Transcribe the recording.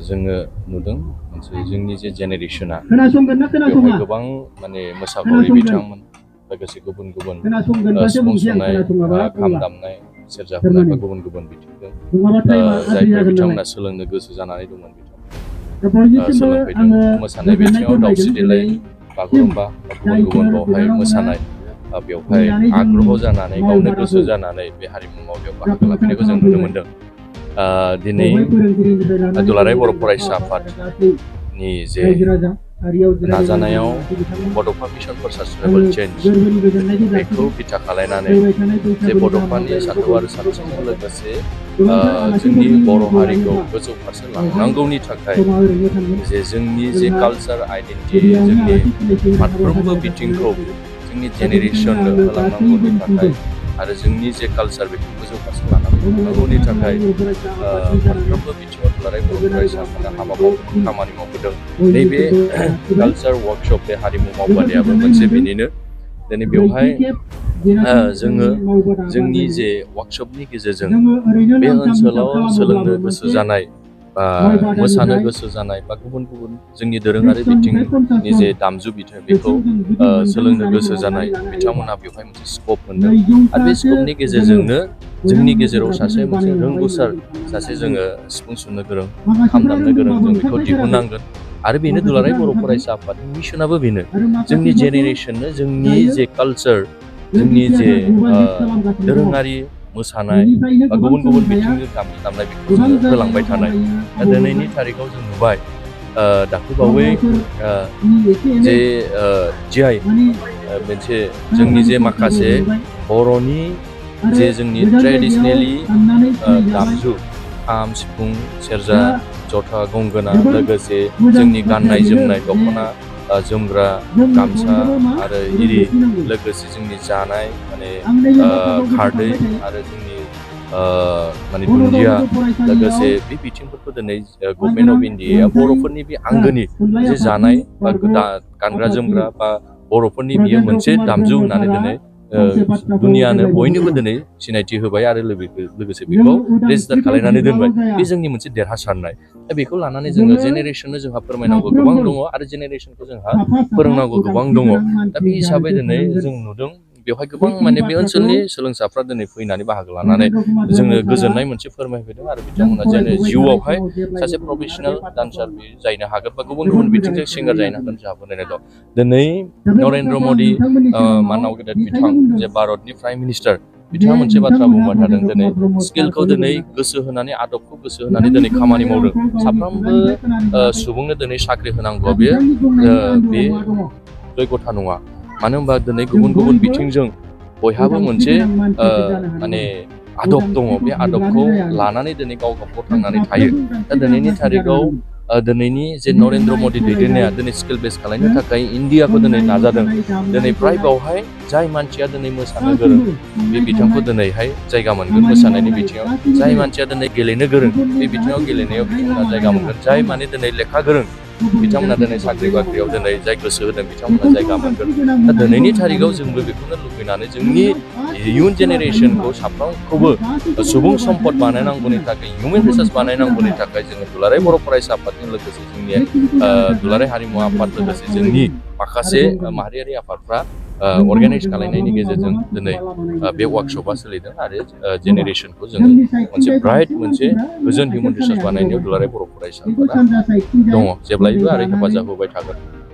जोङो नुदों मोनसे जोंनि जे जेनेरेशना बेवहाय गोबां माने मोसाखावरि बिथांमोन लोगोसे गुबुन गुबुन सिफुं सुनाय खाम दामनाय सेरजा हुनाय बा गुबुन गुबुन बिथिंजों जायफोर बिथांमोना सोलोंनो गोसो जानानै दंमोन बिथांमोना सोलोंफैदों मोसानाय बिथिङाव दावस्रि देलाय बागुरुम्बा गुबुन गुबुन बावहाय मोसानाय बेवहाय आग्रह जानानै गावनो गोसो जानानै बे हारिमु मावनायाव बाहागो लाफैनायखौ जों नुनो मोन्दों। दिनै दुलाराय बर' फरायसा आफादनि जे नाजानायाव बड'फा मिशन फर सास्टेनेबल चेन्ज बेखौ बिथा खालायनानै जे बड'फानि सानथौ आरो सानस्रिजों लोगोसे जोंनि बर' हारिखौ गोजौ फारसे लांनांगौनि थाखाय जे जोंनि जे कालचार आइडेन्टिटि जोंनि फारफ्रोमबो बिथिंखौ जोंनि जेनेरेशननो होलांनांगौनि थाखाय आरो जोंनि जे कालचार बेखौ गोजौ फारसे लानांगौनि थाखाय फारफ्रोमबो बिथिङाव दुलाराय बर' फरायसा आफादा खामानि मावबोदों। नैबे कालचार वर्कशप बे हारिमु मावबादायाबो मोनसे बेनिनो दिनै बेवहाय जोङो जोंनि जे वर्कशपनि गेजेरजों बे ओनसोलाव सोलोंनो गोसो जानाय बा मोसानो गोसो जानाय बा गुबुन गुबुन जोंनि दोरोङारि बिथिंनि जे दामजु बिथाइ बेखौ सोलोंनो गोसो जानाय बिथांमोनहा बेवहाय मोनसे स्कप मोनदों आरो बे स्कपनि गेजेरजोंनो जोंनि गेजेराव सासे मोनसे रोंगौसार सासे जोङो सिफुं सुनो गोरों खाम दामनो गोरों जों बेखौ दिहुननांगोन आरो बेनो दुलाराय बर' फरायसा आफादनि मिशनाबो बेनो जोंनि जेनेरेशननो जोंनि जे कालचार जोंनि जे दोरोङारि मोसानाय बा गुबुन गुबुन बिथिंजों दामजु दामनाय बेखौ जोङो होलांबाय थानाय। दा दिनैनि थारिखआव जों नुबाय दाख्लैबावै जे GI मोनसे जोंनि जे माखासे बर'नि जे जोंनि ट्रेडिसनेलि दामजु खाम सिफुं सेरजा जथा गंगोना लोगोसे जोंनि गाननाय जोमनाय दख'ना जोमग्रा गामसा आरो इरि लोगोसे जोंनि जानाय माने खारदै आरो जोंनि माने दुन्दिया लोगोसे बे बिथिंफोरखौ दिनै गभर्नमेन्ट अफ इन्डियाया बर'फोरनि बे आंगोनि जे जानाय बा गानग्रा जोमग्रा बा बर'फोरनि बियो मोनसे दामजु होननानै दिनै दुनियानो बयनोबो दिनै सिनायथि होबाय आरो लोगोसे बेखौ रेजिस्टार खालायनानै दोनबाय। बे जोंनि मोनसे देरहासारनाय। दा बेखौ लानानै जोङो जेनेरेशननो जोंहा फोरमायनांगौ गोबां दङ आरो जेनेरेशनखौ जोंहा फोरोंनांगौ गोबां दङ। दा बे हिसाबै दिनै जों नुदों बेवहाय गोबां माने बे ओनसोलनि सोलोंसाफ्रा दिनै फैनानै बाहागो लानानै जोङो गोजोननाय मोनसे फोरमायफैदों आरो बिथांमोना जेन जिउआवहाय सासे प्रफेसनेल डान्सार जायनो हागोन बा गुबुन गुबुन बिथिंजों सिंगार जाहैनो हागोन जोंहा फोरमायनाय दं। दिनै नरेन्द्र मदि माननाव गेदेर बिथां जे भारतनि प्राइम मिनिस्टार बिथाङा मोनसे बाथ्रा बुंबाय थादों दिनै स्किलखौ दिनै गोसो होनानै आदबखौ गोसो होनानै दिनै खामानि मावदों। साफ्रोमबो सुबुंनो दिनै साख्रि होनांगौआ बे जयगथा नङा। मानो होनबा दिनै गुबुन गुबुन बिथिंजों बयहाबो मोनसे माने आदब दङ। बे आदबखौ लानानै दिनै गाव गावखौ थांनानै थायो। दा दिनैनि थारिखआव दिनैनि जे नरेन्द्र मदि दैदेननाया दिनै स्किल बेस खालामनो थाखाय इन्डियाखौ दिनै नाजादों। दिनै फ्राय बावहाय जाय मानसिया दिनै मोसानो गोरों बे बिथांखौ दिनैहाय जायगा मोनगोन मोसानायनि बिथिङाव। जाय मानसिया दिनै गेलेनो गोरों बे बिथिङाव गेलेनायाव बिथांमोना जायगा मोनगोन। जाय माने दिनै लेखा गोरों बिथांमोना दिनै साख्रि बाख्रियाव दिनै जाय गोसो होदों बिथांमोना जायगा मोनगोन। दा दिनैनि थारिखआव जोंबो बेखौनो लुबैनानै जोंनि इयुन जेनेरेशनखौ साफ्रोमखौबो सुबुं सम्पद बानायनांगौनि थाखाय हिउमेन रिसर्स बानायनांगौनि थाखाय जोङो दुलाराय बर' फरायसा आफादजों लोगोसे जोंनि दुलाराय हारिमु आफाद लोगोसे जोंनि माखासे माहारियारि आफादफ्रा अर्गानाइज खालामनायनि गेजेरजों दिनै बे वार्कशपआ सोलिदों आरो जेनेरेशनखौ जोङो मोनसे ब्राइट मोनसे गोजोन हिउमेन रिसर्स बानायनायाव दुलाराय बर' फरायसा आफादा दङ जेब्लायबो आरो हेफाजाब होबाय थागोन।